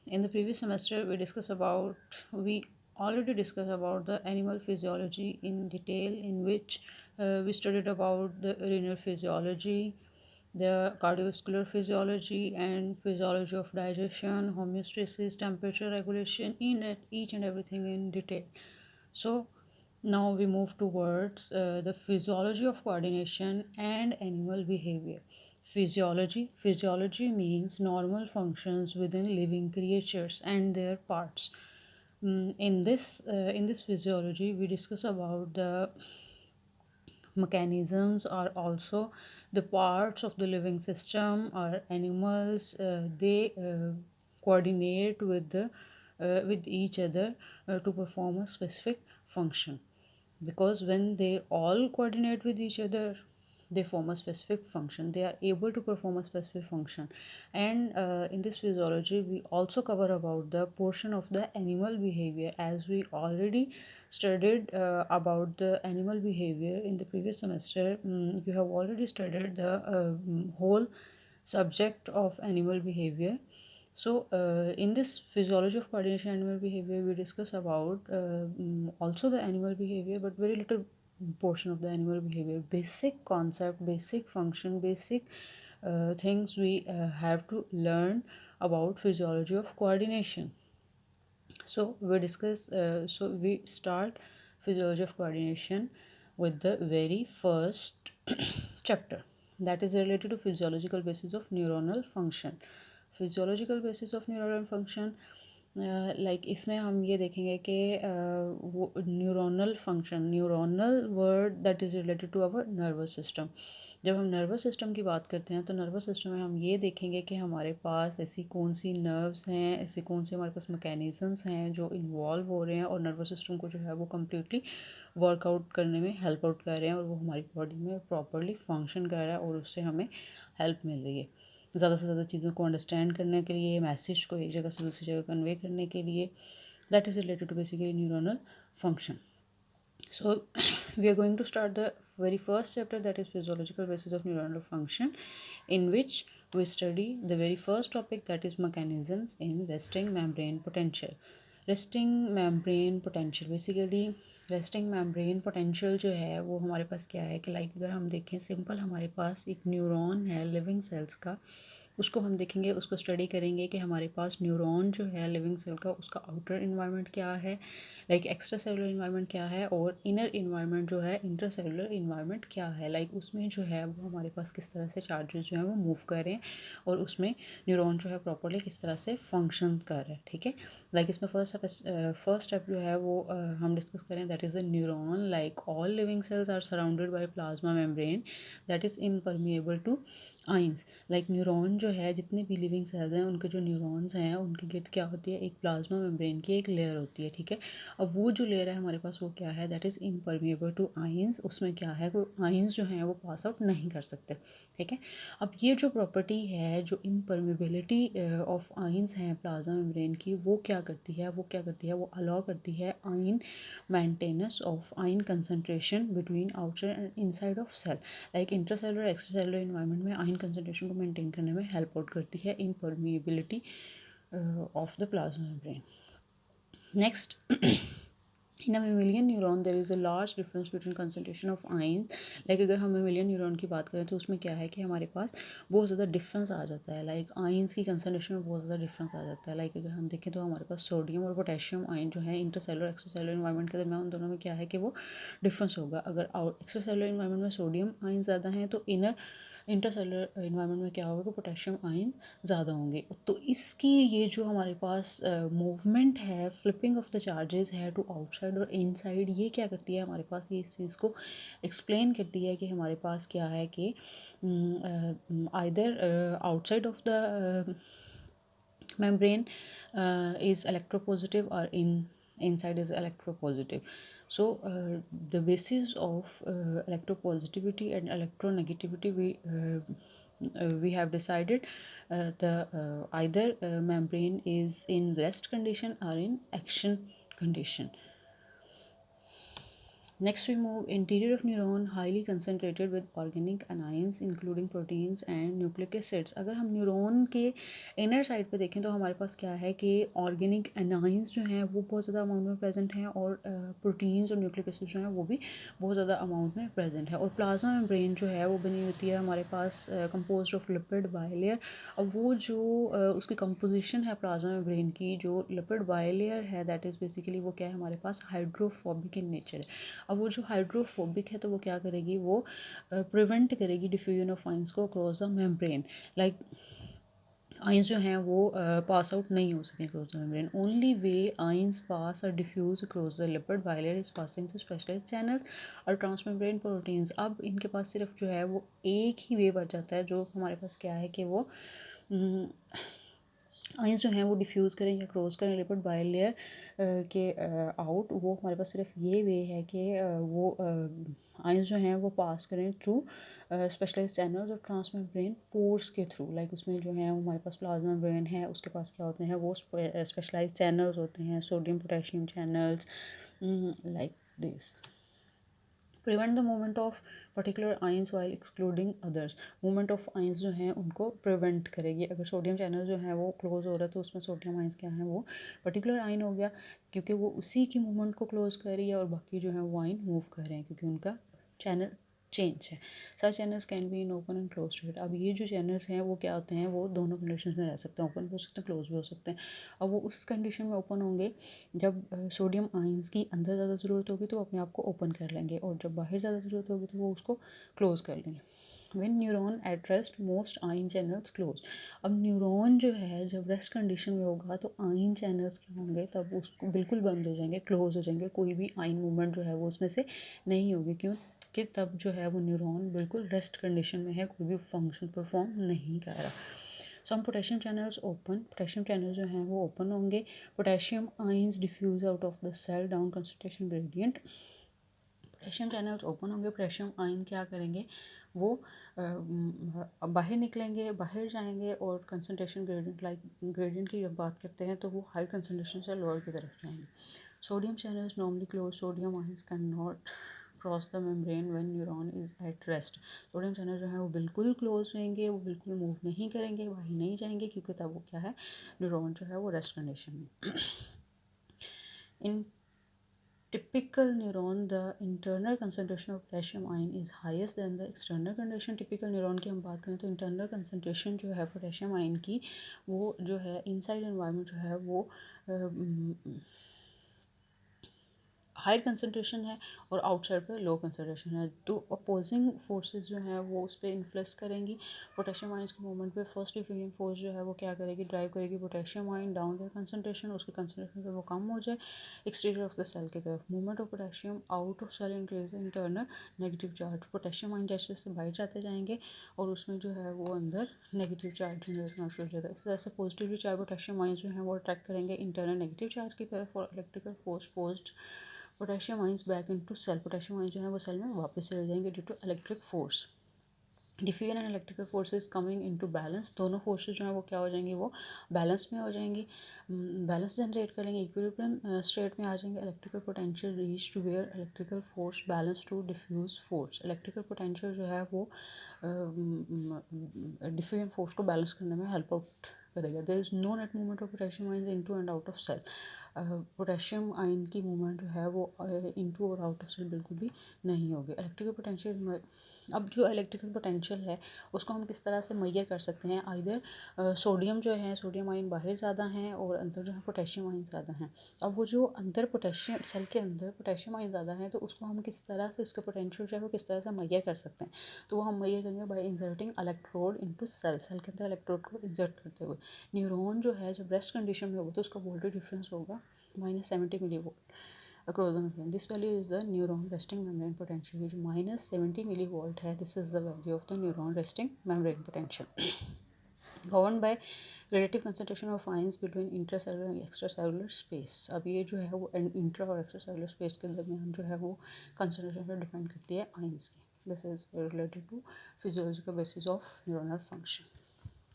In the previous semester, we already discussed about the animal physiology in detail, in which we studied about the renal physiology, the cardiovascular physiology, and physiology of digestion, homeostasis, temperature regulation, in it, each and everything in detail. So now we move towards the physiology of coordination and animal behavior. Physiology means normal functions within living creatures and their parts. In this physiology, we discuss about the mechanisms are also the parts of the living system or animals. They coordinate with each other to perform a specific function, because when they all coordinate with each other, they form a specific function, they are able to perform a specific function. And in this physiology, we also cover about the portion of the animal behavior, as we already studied about the animal behavior in the previous semester. You have already studied the whole subject of animal behavior. So, in this physiology of coordination animal behavior, we discuss about also the animal behavior, but very little portion of the animal behavior. Basic concept, basic function, basic things we have to learn about physiology of coordination. So we discuss. So we start physiology of coordination with the very first chapter, that is related to physiological basis of neuronal function. Physiological basis of neural function, like इसमें हम ये देखेंगे कि वो neuronal function, neuronal word that is related to our nervous system. जब हम nervous system की बात करते हैं तो नर्वस सिस्टम में हम ये देखेंगे कि हमारे पास ऐसी कौन सी नर्व्स हैं, ऐसे कौन से हमारे पास मैकेनिज़म्स हैं जो इन्वॉल्व हो रहे हैं और नर्वस सिस्टम को जो है वो कम्प्लीटली वर्कआउट करने में हेल्प आउट कर रहे हैं, और वो हमारी बॉडी में प्रॉपरली फंक्शन कर रहा है और उससे हमें हेल्प मिल रही है ज़्यादा से ज़्यादा चीज़ों को अंडरस्टैंड करने के लिए, मैसेज को एक जगह से दूसरी जगह कन्वे करने के लिए. That is related to basically neuronal function. So we are going to start the very first chapter, that is physiological basis of neuronal function, in which we study the very first topic, that is mechanisms in resting membrane potential. Resting membrane potential, basically resting membrane potential जो है वो हमारे पास क्या है कि like अगर हम देखें सिंपल, हमारे पास एक न्यूरॉन है लिविंग सेल्स का, उसको हम देखेंगे, उसको स्टडी करेंगे कि हमारे पास न्यूरॉन जो है लिविंग सेल का, उसका आउटर इन्वायरमेंट क्या है, लाइक एक्स्ट्रा सेलुलर इन्वायरमेंट क्या है, और इनर इन्वायरमेंट जो है इंटर सेलुलर इन्वायरमेंट क्या है, लाइक उसमें जो है वो हमारे पास किस तरह से चार्जेस जो है वो मूव कर रहे हैं और उसमें न्यूरॉन जो है प्रॉपरली किस तरह से फंक्शन कर रहा है. ठीक है, लाइक इसमें फर्स्ट स्टेप जो है वो हम डिस्कस करें, that is a neuron. Like all living cells are surrounded by plasma membrane that is impermeable to ions. Like neuron जो है, जितने भी लिविंग सेल्स हैं उनके जो न्यूरॉन्स हैं उनके गिर्द क्या होती है, एक प्लाज्मा मेम्ब्रेन की एक लेयर होती है. ठीक है, अब वो जो लेयर है हमारे पास वो क्या है, that is impermeable to ions. उसमें क्या है, कोई आइंस जो हैं वो पास आउट नहीं कर सकते. ठीक है, अब ये जो प्रॉपर्टी है, जो इम्परमिबिलिटी ऑफ आइंस हैं प्लाज्मा मेम्ब्रेन की, वो क्या करती है, वो अलाउ करती है ion maintenance of ion concentration between outside and inside of cell. Like intercellular extracellular environment में आइन कंसनट्रेशन को मेंटेन करने में हेल्प आउट करती है impermeability of the plasma membrane. Next, in a mammalian neuron there is a large difference between concentration of ion. Like अगर हम mammalian neuron की बात करें तो उसमें क्या है कि हमारे पास बहुत ज़्यादा डिफरेंस आ जाता है. लाइक आइंस की कंसनट्रेशन में बहुत ज़्यादा डिफरेंस आ जाता है. लाइक अगर हम देखें तो हमारे पास सोडियम और पोटेशियम आइन जो है इंटरसेलुलर एक्स्ट्रासेलुलर इन्वायरमेंट के दरमियान उन दोनों में क्या है कि वो डिफरेंस होगा. अगर एक्स्ट्रासेलुलर इन्वायरमेंट में सोडियम आइन ज़्यादा हैं तो इनर इंटरसेलुलर इन्वायरमेंट में क्या होगा कि पोटेशियम आइंस ज़्यादा होंगे. तो इसकी ये जो हमारे पास मूवमेंट है, फ्लिपिंग ऑफ द चार्जेस है टू आउटसाइड और इनसाइड, ये क्या करती है हमारे पास, ये इस चीज़ को एक्सप्लेन करती है कि हमारे पास क्या है कि either outside of the membrane is electropositive or inside is electropositive. So the basis of electropositivity and electronegativity, we have decided the either membrane is in rest condition or in action condition. Next we move interior of neuron highly concentrated with organic anions including proteins and nucleic acids. अगर हम neuron के inner side पे देखें तो हमारे पास क्या है कि ऑर्गेनिक अनाइंस जो हैं वो बहुत ज़्यादा अमाउंट में प्रेजेंट हैं और प्रोटीन्स और न्यूक्लिक एसिड जो हैं वो भी बहुत ज़्यादा अमाउंट में प्रेजेंट है। और प्लाज्मा मेम्ब्रेन जो है वो बनी होती है हमारे पास कंपोज्ड ऑफ लिपिड बायलेयर। अब वो जो उसकी कंपोजिशन है प्लाज्मा मेम्ब्रेन की, जो लिपिड बायलेयर है दैट इज़ बेसिकली वो क्या है हमारे पास हाइड्रोफोबिक इन नेचर है। अब वो जो हाइड्रोफोबिक है तो वो क्या करेगी, वो प्रिवेंट करेगी डिफ्यूजन ऑफ आइंस को across the membrane. Like ions जो हैं वो पास आउट नहीं हो सकें across the membrane. Only way ions pass और diffuse across the lipid bilayer is passing through specialised channel और ट्रांसमेम्ब्रेन प्रोटीन्स। अब इनके पास सिर्फ जो है वो एक ही वे बच जाता है जो हमारे पास क्या है कि वो आइंस जो हैं वो डिफ्यूज़ करें या क्रॉस करें लिपिड बाय लेयर के आउट। वो हमारे पास सिर्फ ये वे है कि वो आइंस जो हैं वो पास करें थ्रू स्पेशलाइज्ड चैनल्स और ट्रांसमेम्ब्रेन पोर्स के थ्रू। लाइक उसमें जो है हमारे पास प्लाज्मा मेम्ब्रेन है, उसके पास क्या होते हैं वो स्पेशलाइज्ड चैनल्स होते हैं, sodium potassium channels like this. Prevent the movement of particular ions while excluding others. Movement of ions जो हैं उनको प्रिवेंट करेगी। अगर सोडियम चैनल जो है वो क्लोज हो रहा है तो उसमें सोडियम आइंस क्या है वो पर्टिकुलर आइन हो गया, क्योंकि वो उसी की मूवमेंट को क्लोज कर रही है और बाकी जो है वो आइन मूव कर रहे हैं क्योंकि उनका चैनल चेंज है। Such channels can be in open and close state. अब ये जो चैनल्स हैं वो क्या होते हैं, वो दोनों कंडीशन में रह सकते हैं, ओपन भी हो सकते हैं क्लोज भी हो सकते हैं। अब वो उस कंडीशन में ओपन होंगे जब सोडियम आइंस की अंदर ज़्यादा ज़रूरत होगी तो अपने आप को ओपन कर लेंगे, और जब बाहर ज़्यादा ज़रूरत होगी तो वो उसको क्लोज कर लेंगे। When neuron at rest most ion channels close। अब न्यूरॉन जो है जब रेस्ट कंडीशन में होगा तो आइन चैनल्स क्या होंगे, तब उसको बिल्कुल बंद हो जाएंगे, क्लोज हो जाएंगे, कोई भी आइन मूवमेंट जो है वो उसमें से नहीं होगी। क्यों कि तब जो है वो न्यूरॉन बिल्कुल रेस्ट कंडीशन में है, कोई भी फंक्शन परफॉर्म नहीं कर रहा। Some potassium channels open. Potassium channel जो हैं वो ओपन होंगे। Potassium ions diffuse out of the cell down concentration gradient. Potassium channels open होंगे, पोटेशियम आयन क्या करेंगे वो बाहर निकलेंगे, बाहर जाएंगे और कंसंट्रेशन ग्रेडियंट, लाइक ग्रेडियंट की जब बात करते हैं तो वो हाई कंसंट्रेशन से लोअर की तरफ जाएंगे। Sodium channels normally close. Sodium ions can not cross the membrane when neuron is at rest. Sodium channel जो है वो बिल्कुल क्लोज रहेंगे, वो बिल्कुल मूव नहीं करेंगे, बाहर नहीं जाएंगे, क्योंकि तब वो क्या है न्यूरॉन जो है वो रेस्ट कंडीशन में। इन typical neuron the internal concentration of potassium ion is highest than the external condition। typical neuron की हम बात करें तो internal concentration जो है पोटेशियम आयन की वो जो है इनसाइड एनवायरनमेंट जो है वो हाई कंसनट्रेशन है और आउटसाइड पे लो कंसनट्रेशन है। तो अपोजिंग फोर्सेस जो हैं वो उस पर इन्फ्लुएंस करेंगी पोटेशियम आयंस के मूवमेंट पे। फर्स्ट डिफ्यूजन फोर्स जो है वो क्या करेगी, ड्राइव करेगी potassium ion down the concentration, उसकी कंसनट्रेशन जब वो कम हो जाए एक्सटीरियर ऑफ द सेल की तरफ। Movement of potassium out of cell increase internal negative charge. Potassium ion जैसे जैसे बाहर जाते जाएंगे और उसमें जो है वो अंदर नेगेटिव चार्ज जनरेट होना शुरू हो जाएगा। इस तरह से पॉजिटिवली चार्ज पोटेशियम आयन जो है वो अट्रैक्ट करेंगे इंटरनल नेगेटिव चार्ज की तरफ और इलेक्ट्रिकल फोर्स पोस्ट potassium ions back into cell. Potassium ions जो है वो सेल में वापस चले जाएंगे due to electric force. Diffusion and electrical forces coming into balance. दोनों फोर्सेस जो है वो क्या हो जाएंगी, वो बैलेंस में हो जाएंगी, बैलेंस जनरेट करेंगे, इक्विलिब्रियम स्टेट में आ जाएंगे। Electrical potential reach to where electrical force balance to diffuse force. Electrical potential जो है वो डिफ्यूजन फोर्स को बैलेंस करने में हेल्प आउट करेगा। There is no net movement of potassium ion into and out of cell. Potassium ion की movement जो है वो इनटू और आउट ऑफ सेल बिल्कुल भी नहीं होगी। इलेक्ट्रिकल पोटेंशियल, अब जो इलेक्ट्रिकल पोटेंशियल है उसको हम किस तरह से मेजर कर सकते हैं। आइदर सोडियम जो है, सोडियम आयन बाहर ज़्यादा हैं और अंदर जो है पोटेशियम आयन ज़्यादा हैं। अब वो जो अंदर पोटेशियम सेल के अंदर पोटेशियम आयन ज़्यादा हैं तो उसको हम किस तरह से, उसके पोटेंशियल जो है वो किस तरह से मेजर कर सकते हैं। तो वो हम मेजर करेंगे by inserting electrode into cell. Cell के अंदर इलेक्ट्रोड को इंसर्ट करते हुए। न्यूरॉन जो है जब रेस्ट कंडीशन में होगा तो उसका वोल्टेज डिफरेंस होगा -70 millivolt across the membrane। This value is the neuron resting membrane potential, which -70 millivolt है। This is the value of the neuron resting membrane potential governed by relative concentration of ions between intracellular and extracellular space। अब ये जो है वो intra और extracellular space के दरमियान जो है वो कंसंट्रेशन पर डिपेंड करती है आइंस की। This is related to physiological basis of neuronal function.